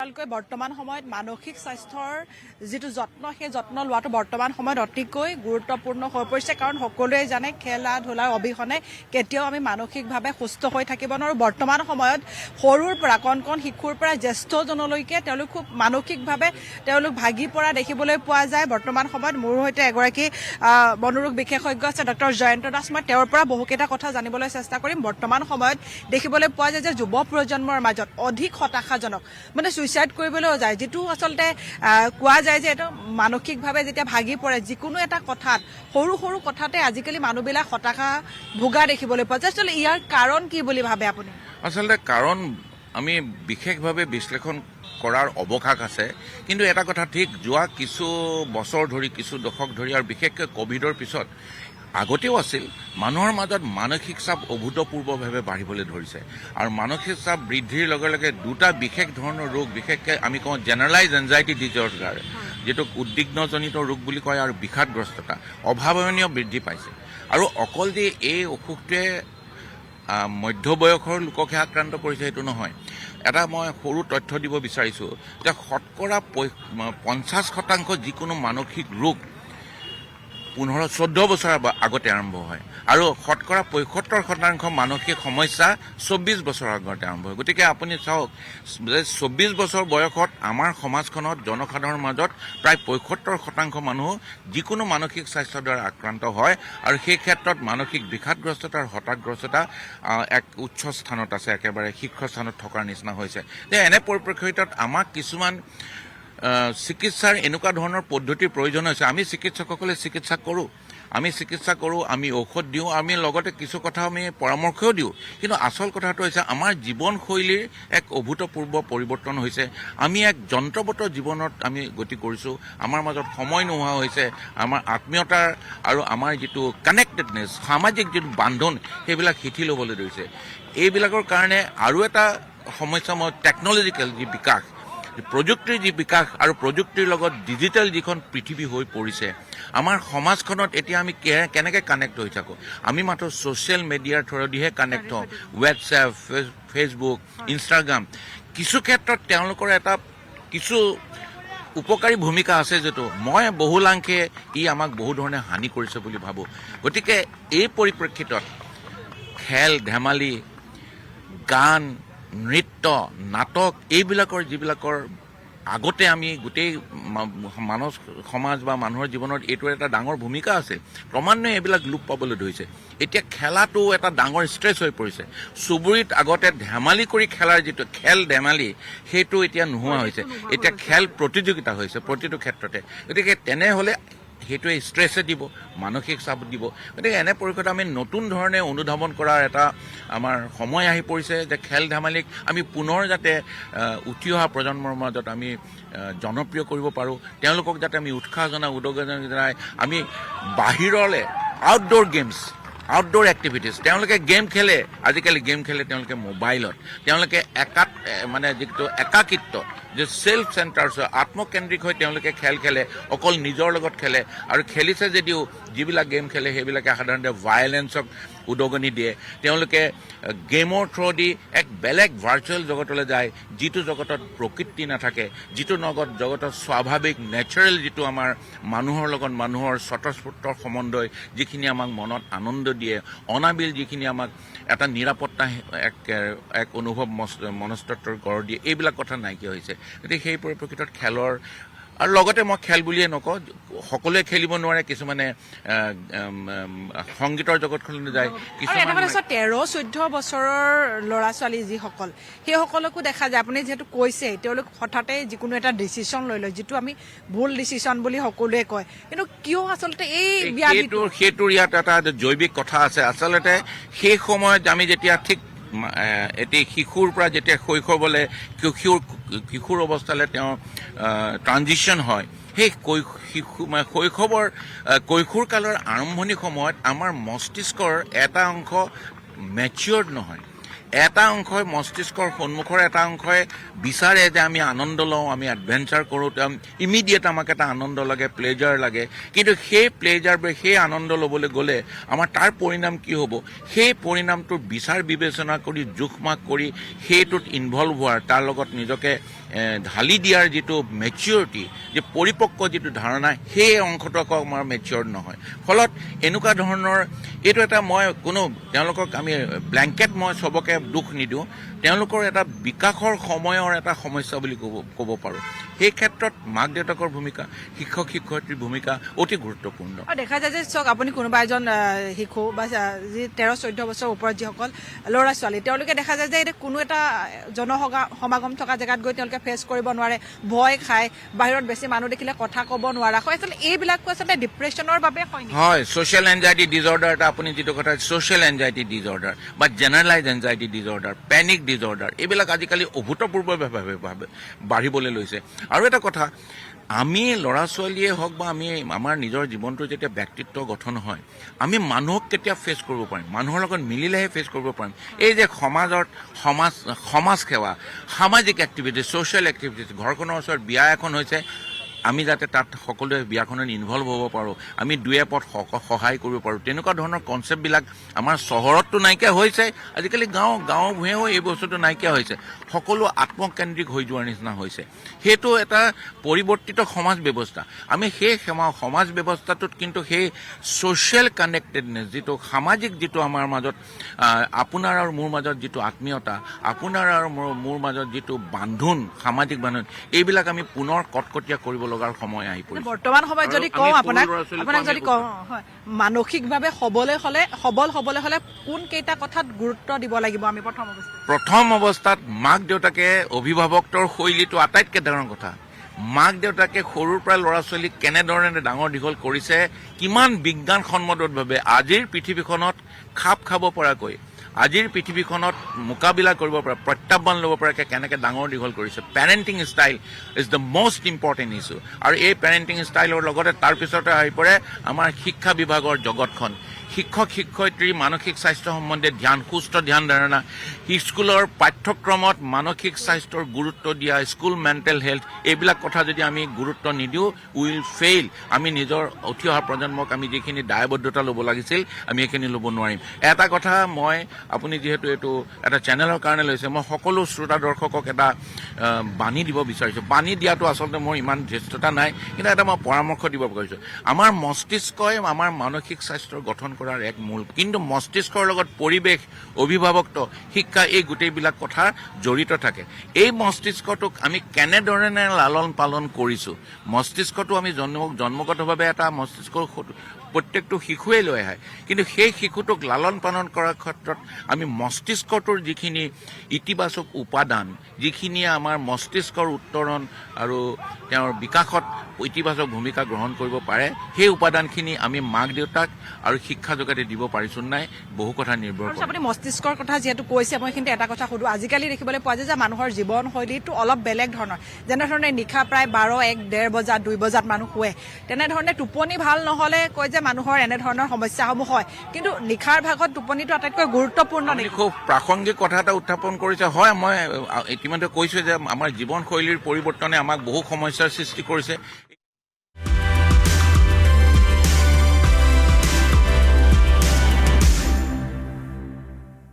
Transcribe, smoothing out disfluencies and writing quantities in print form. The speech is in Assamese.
বিশালকৈ বৰ্তমান সময়ত মানসিক স্বাস্থ্যৰ যিটো যত্ন সেই যত্ন লোৱাটো বৰ্তমান সময়ত অতিকৈ গুৰুত্বপূৰ্ণ হৈ পৰিছে কাৰণ সকলোৱে জানে খেলা ধূলাৰ অবিহনে কেতিয়াও আমি মানসিকভাৱে সুস্থ হৈ থাকিব নোৱাৰোঁ বৰ্তমান সময়ত সৰুৰ পৰা কণ কণ শিশুৰ পৰা জ্যেষ্ঠজনলৈকে তেওঁলোক খুব মানসিকভাৱে তেওঁলোক ভাগি পৰা দেখিবলৈ পোৱা যায় বৰ্তমান সময়ত মোৰ সৈতে এগৰাকী মনোৰোগ বিশেষজ্ঞ আছে ডক্টৰ জয়ন্ত দাস মই তেওঁৰ পৰা বহুকেইটা কথা জানিবলৈ চেষ্টা কৰিম বৰ্তমান সময়ত দেখিবলৈ পোৱা যায় যে যুৱ প্ৰজন্মৰ মাজত অধিক হতাশাজনক মানে সুইচাইড কৰিবলৈও যায় যিটো আচলতে কোৱা যায় যে এটা মানসিকভাৱে যেতিয়া ভাগি পৰে যিকোনো এটা কথাত সৰু সৰু কথাতে আজিকালি মানুহবিলাক হতাশা ভোগা দেখিবলৈ পোৱা যায় আচলতে ইয়াৰ কাৰণ কি বুলি ভাবে আপুনি আচলতে কাৰণ আমি বিশেষভাৱে বিশ্লেষণ কৰাৰ অৱকাশ আছে কিন্তু এটা কথা ঠিক যোৱা কিছু বছৰ ধৰি কিছু দশক ধৰি আৰু বিশেষকৈ কোভিডৰ পিছত আগতেও আছিল মানুহৰ মাজত মানসিক চাপ অভূতপূৰ্বভাৱে বাঢ়িবলৈ ধৰিছে আৰু মানসিক চাপ বৃদ্ধিৰ লগে লগে দুটা বিশেষ ধৰণৰ ৰোগ বিশেষকৈ আমি কওঁ জেনেৰেলাইজ এনজাইটি ডিজৰ্ডাৰ যিটো উদ্বিগ্নজনিত ৰোগ বুলি কয় আৰু বিষাদগ্ৰস্ততা অভাৱনীয় বৃদ্ধি পাইছে আৰু অকল যে এই অসুখটোৱে মধ্যবয়সৰ লোককহে আক্ৰান্ত কৰিছে সেইটো নহয় এটা মই সৰু তথ্য দিব বিচাৰিছোঁ যে শতকৰা 50% যিকোনো মানসিক ৰোগ 15-14 বছৰ আগতে আৰম্ভ হয় আৰু শতকৰা 75% মানসিক সমস্যা 24 বছৰৰ আগতে আৰম্ভ হয় গতিকে আপুনি চাওক যে 24 বছৰ বয়সত আমাৰ সমাজখনত জনসাধাৰণৰ মাজত প্ৰায় 75% মানুহ যিকোনো মানসিক স্বাস্থ্যৰ দ্বাৰা আক্ৰান্ত হয় আৰু সেই ক্ষেত্ৰত মানসিক বিষাদগ্ৰস্ততা আৰু হতাশাগ্ৰস্ততা এক উচ্চ স্থানত আছে একেবাৰে শীৰ্ষস্থানত থকাৰ নিচিনা হৈছে যে এনে পৰিপ্ৰেক্ষিতত আমাক কিছুমান চিকিৎসাৰ এনেকুৱা ধৰণৰ পদ্ধতিৰ প্ৰয়োজন হৈছে আমি চিকিৎসকসকলে চিকিৎসা কৰোঁ আমি ঔষধ দিওঁ আমি লগতে কিছু কথা আমি পৰামৰ্শও দিওঁ কিন্তু আচল কথাটো হৈছে আমাৰ জীৱনশৈলীৰ এক অভূতপূৰ্ব পৰিৱৰ্তন হৈছে আমি এক যন্ত্ৰবৎ জীৱনত আমি গতি কৰিছোঁ আমাৰ মাজত সময় নোহোৱা হৈছে আমাৰ আত্মীয়তাৰ আৰু আমাৰ যিটো কানেক্টেডনেছ সামাজিক যিটো বান্ধোন সেইবিলাক শিথিল হ'বলৈ ধৰিছে এইবিলাকৰ কাৰণে আৰু এটা সমস্যা মই টেকনলজিকেল যি বিকাশ প্ৰযুক্তিৰ যি বিকাশ আৰু প্ৰযুক্তিৰ লগত ডিজিটেল যিখন পৃথিৱী হৈ পৰিছে আমাৰ সমাজখনত এতিয়া আমি কেনেকৈ কানেক্ট হৈ থাকোঁ আমি মাত্ৰ ছ'চিয়েল মিডিয়াৰ থ্ৰুদিহে কানেক্ট হওঁ হোৱাটছএপ ফেচবুক ইনষ্টাগ্ৰাম কিছু ক্ষেত্ৰত তেওঁলোকৰ এটা কিছু উপকাৰী ভূমিকা আছে যিটো মই বহুলাংশে ই আমাক বহু ধৰণে হানি কৰিছে বুলি ভাবোঁ গতিকে এই পৰিপ্ৰেক্ষিতত খেল ধেমালি গান নৃত্য নাটক এইবিলাকৰ যিবিলাকৰ আগতে আমি গোটেই মানৱ সমাজ বা মানুহৰ জীৱনত এইটোৰ এটা ডাঙৰ ভূমিকা আছে ক্ৰমান্বয়ে এইবিলাক লোপ পাবলৈ ধৰিছে এতিয়া খেলাটো এটা ডাঙৰ ষ্ট্ৰেছ হৈ পৰিছে চুবুৰীত আগতে ধেমালি কৰি খেলাৰ যিটো খেল ধেমালি সেইটো এতিয়া নোহোৱা হৈছে এতিয়া খেল প্ৰতিযোগিতা হৈছে প্ৰতিটো ক্ষেত্ৰতে গতিকে তেনেহ'লে সেইটোৱে ষ্ট্ৰেছে দিব মানসিক চাপ দিব গতিকে এনে পৰিৱেশত আমি নতুন ধৰণে অনুধাৱন কৰাৰ এটা আমাৰ সময় আহি পৰিছে যে খেল ধেমালিক আমি পুনৰ যাতে উঠি অহা প্ৰজন্মৰ মাজত আমি জনপ্ৰিয় কৰিব পাৰোঁ তেওঁলোকক যাতে আমি উৎসাহ জনাই উদগনি জনাই আমি বাহিৰলৈ আউটডোৰ এক্টিভিটিজ তেওঁলোকে গেম খেলে আজিকালি গেম খেলে তেওঁলোকে মোবাইলত তেওঁলোকে মানে যিটো একাকিত্ব যে সেলফ চেণ্টাৰ্ছ আত্মকেন্দ্ৰিক হৈ তেওঁলোকে খেল খেলে অকল নিজৰ লগত খেলে আৰু খেলিছে যদিও যিবিলাক গেম খেলে সেইবিলাকে সাধাৰণতে ভায়লেন্সক উদগনি দিয়ে তেওঁলোকে গেমৰ থ্ৰুদি এক বেলেগ ভাৰ্চুৱেল জগতলৈ যায় যিটো জগতত প্ৰকৃতি নাথাকে যিটো জগতত স্বাভাৱিক নেচাৰেল যিটো আমাৰ মানুহৰ লগত মানুহৰ স্বতঃস্ফূৰ্ত সমন্বয় যিখিনি আমাক মনত আনন্দ দিয়ে অনাবিল যিখিনি আমাক এটা নিৰাপত্তা এক অনুভৱ মনস্তত্বৰ গঢ় দিয়ে এইবিলাক কথা নাইকিয়া হৈছে গতিকে সেই পৰিপ্ৰেক্ষিতত খেলৰ আৰু লগতে মই খেল বুলিয়ে নকওঁ সকলোৱে খেলিব নোৱাৰে কিছুমানে সংগীতৰ জগতখনলৈ যায় কিছুমানে 13-14 বছৰৰ ল'ৰা ছোৱালী যিসকল সেইসকলকো দেখা যায় আপুনি যিহেতু কৈছে তেওঁলোক হঠাতে যিকোনো এটা ডিচিশ্যন লৈ লয় যিটো আমি ভুল ডিচিশ্যন বুলি সকলোৱে কয় কিন্তু কিয় আচলতে এই সেইটোৰ ইয়াত এটা জৈৱিক কথা আছে আচলতে সেই সময়ত আমি যেতিয়া ঠিক এটি শিশুৰ পৰা যেতিয়া শৈশৱলৈ কিশোৰ অৱস্থালৈ তেওঁ ট্ৰানজিশ্যন হয় সেই কৈশোৰ কালৰ আৰম্ভণি সময়ত আমাৰ মস্তিষ্কৰ এটা অংশ মেচিয়ৰ্ড নহয় এটা অংশই মস্তিষ্কৰ সন্মুখৰ এটা অংশই বিচাৰে যে আমি আনন্দ লওঁ আমি এডভেঞ্চাৰ কৰোঁ ইমিডিয়েট আমাক এটা আনন্দ লাগে প্লেজাৰ লাগে কিন্তু সেই প্লেজাৰ বা সেই আনন্দ ল'বলৈ গ'লে আমাৰ তাৰ পৰিণাম কি হ'ব সেই পৰিণামটোৰ বিচাৰ বিবেচনা কৰি জোখ মাখ কৰি সেইটোত ইনভলভ হোৱাৰ তাৰ লগত নিজকে ঢালি দিয়াৰ যিটো মেচিউৰিটি, যে পৰিপক্ক যিটো ধাৰণা, সেই অংশটো আকৌ আমাৰ মেচিউৰ নহয়। ফলত এনেকুৱা ধৰণৰ এইটো এটা মই কোনো তেওঁলোকক আমি ব্লেংকেট মই চবকে দুখ নিদিওঁ, তেওঁলোকৰ এটা বিকাশৰ সময়ৰ এটা সমস্যা বুলি ক'ব পাৰোঁ। সেই ক্ষেত্ৰত মাক দেউতাকৰ ভূমিকা, শিক্ষক শিক্ষয়িত্ৰীৰ ভূমিকা অতি গুৰুত্বপূৰ্ণ। আৰু দেখা যায় যে চাওক, আপুনি কোনোবা এজন শিশু বা যি 13-14 বছৰ ওপৰত যিসকল ল'ৰা ছোৱালী, তেওঁলোকে দেখা যায় যে এতিয়া কোনো এটা সমাগম থকা জেগাত গৈ তেওঁলোকে ফেচ কৰিব নোৱাৰে, ভয় খায়, বাহিৰত বেছি মানুহ দেখিলে কথা ক'ব নোৱাৰা হয়। আচলতে এইবিলাকো আচলতে ডিপ্ৰেশ্যনৰ বাবে হয় নেকি? হয়, ছ'চিয়েল এনজাইটি ডিজঅৰ্ডাৰ এটা আপুনি যিটো কথা, ছ'চিয়েল এনজাইটি ডিজঅৰ্ডাৰ বা generalise anxiety disorder, panic disorder, এইবিলাক আজিকালি অভূতপূৰ্বভাৱে বাঢ়িবলৈ লৈছে। আৰু এটা কথা, আমি ল'ৰা ছোৱালীয়ে হওক বা আমি আমাৰ নিজৰ জীৱনটো যেতিয়া ব্যক্তিত্ব গঠন হয়, আমি মানুহক কেতিয়া ফেচ কৰিব পাৰিম, মানুহৰ লগত মিলিলেহে ফেচ কৰিব পাৰিম। এই যে সমাজ সেৱা, সামাজিক এক্টিভিটি, ছ'চিয়েল এক্টিভিটি, ঘৰখনৰ ওচৰত বিয়া এখন হৈছে, আমি যাতে তাত সকলোৱে বিয়াখনত ইনভলভ হ'ব পাৰোঁ, আমি দুই এপদ সহায় কৰিব পাৰোঁ, তেনেকুৱা ধৰণৰ কনচেপ্টবিলাক আমাৰ চহৰততো নাইকিয়া হৈছে। আজিকালি গাঁও ভূঞেও এই বস্তুটো নাইকিয়া হৈছে, সকলো আত্মকেন্দ্ৰিক হৈ যোৱাৰ নিচিনা হৈছে। সেইটো এটা পৰিৱৰ্তিত সমাজ ব্যৱস্থা। আমি সেই সমাজ ব্যৱস্থাটোত কিন্তু সেই ছ'চিয়েল কানেক্টেডনেছ, যিটো সামাজিক, যিটো আমাৰ মাজত আপোনাৰ আৰু মোৰ মাজত যিটো আত্মীয়তা, আপোনাৰ আৰু মোৰ মাজত যিটো বান্ধোন, সামাজিক বান্ধোন, এইবিলাক আমি পুনৰ কটকটীয়া কৰিব লগাৰ সময় আহি পৰিছে। বৰ্তমান সময়ত যদি কওঁ আপোনাক যদি কওঁ, হয়, মানসিকভাৱে সবল হ'বলৈ হ'লে কোন কেইটা কথাত গুৰুত্ব দিব লাগিব আমি? প্ৰথম অৱস্থাত মাক দেউতাকে, অভিভাৱকৰ শৈলীটো আটাইতকৈ ডাঙৰ কথা। মাক দেউতাকে সৰুৰ পৰা ল'ৰা ছোৱালীক কেনেধৰণে ডাঙৰ দীঘল কৰিছে, কিমান বিজ্ঞানসন্মতভাৱে আজিৰ পৃথিৱীখনত খাপ খাব পৰাকৈ, আজিৰ পৃথিৱীখনত মোকাবিলা কৰিব পৰা, প্ৰত্যাহ্বান ল'ব পৰাকৈ কেনেকৈ ডাঙৰ দীঘল কৰিছে। Parenting style is the most important issue. আৰু এই পেৰেণ্টিং ষ্টাইলৰ লগতে তাৰপিছতে আহি পৰে আমাৰ শিক্ষা বিভাগৰ জগতখন। শিক্ষক শিক্ষয়িত্ৰীৰ মানসিক স্বাস্থ্য সম্বন্ধে সুস্থ ধ্যান ধাৰণা, স্কুলৰ পাঠ্যক্ৰমত মানসিক স্বাস্থ্যৰ গুৰুত্ব দিয়া, স্কুল মেণ্টেল হেল্থ, এইবিলাক কথা যদি আমি গুৰুত্ব নিদিওঁ, উইল ফেইল। আমি নিজৰ উঠি অহা প্ৰজন্মক আমি যিখিনি দায়বদ্ধতা ল'ব লাগিছিল, আমি সেইখিনি ল'ব নোৱাৰিম। এটা কথা আপুনি যিহেতু এইটো এটা চেনেলৰ কাৰণে লৈছে, মই সকলো শ্ৰোতা দৰ্শকক এটা বাণী দিব বিচাৰিছোঁ। বাণী দিয়াটো আচলতে মোৰ ইমান জ্যেষ্ঠতা নাই, কিন্তু এটা মই পৰামৰ্শ দিব বিচাৰিছোঁ। আমাৰ মস্তিষ্কই আমাৰ মানসিক স্বাস্থ্যৰ গঠন কৰাৰ এক মূল, কিন্তু মস্তিষ্কৰ লগত পৰিৱেশ, অভিভাৱকত্ব, শিক্ষা, এই গোটেইবিলাক কথা জড়িত থাকে। এই মস্তিষ্কটোক আমি কেনেধৰণে লালন পালন কৰিছোঁ, মস্তিষ্কটো আমি জন্মগতভাৱে এটা মস্তিষ্কৰ প্ৰত্যেকটো শিশুৱে লৈ আহে, কিন্তু সেই শিশুটোক লালন পালন কৰাৰ ক্ষেত্ৰত আমি মস্তিষ্কটোৰ যিখিনি ইতিবাচক উপাদান, যিখিনিয়ে আমাৰ মস্তিষ্কৰ উত্তৰণ আৰু তেওঁৰ বিকাশত ইতিবাচক ভূমিকা গ্ৰহণ কৰিব পাৰে, সেই উপাদানখিনি আমি মাক দেউতাক আৰু শিক্ষা যোগাতে দিব পাৰিছোঁ নাই, বহু কথা নিৰ্ভৰ কৰে। আপুনি মস্তিষ্কৰ কথা যিহেতু কৈছে, মই কিন্তু এটা কথা সুধো, আজিকালি দেখিবলৈ পোৱা যায় যে মানুহৰ জীৱনশৈলীটো অলপ বেলেগ ধৰণৰ। যেনেধৰণে নিশা প্ৰায় 12-1-1.5 বজাত 2 বজাত মানুহ শুৱে, তেনেধৰণে টোপনি ভাল নহ'লে কয় যে মানুহৰ এনেধৰণৰ সমস্যাসমূহ হয়। কিন্তু নিশাৰ ভাগত টোপনিটো আটাইতকৈ গুৰুত্বপূৰ্ণ। খুব প্ৰাসংগিক কথা এটা উত্থাপন কৰিছে। হয়, মই ইতিমধ্যে কৈছোঁ যে আমাৰ জীৱনশৈলীৰ পৰিৱৰ্তনে আমাক বহু সমস্যাৰ সৃষ্টি কৰিছে।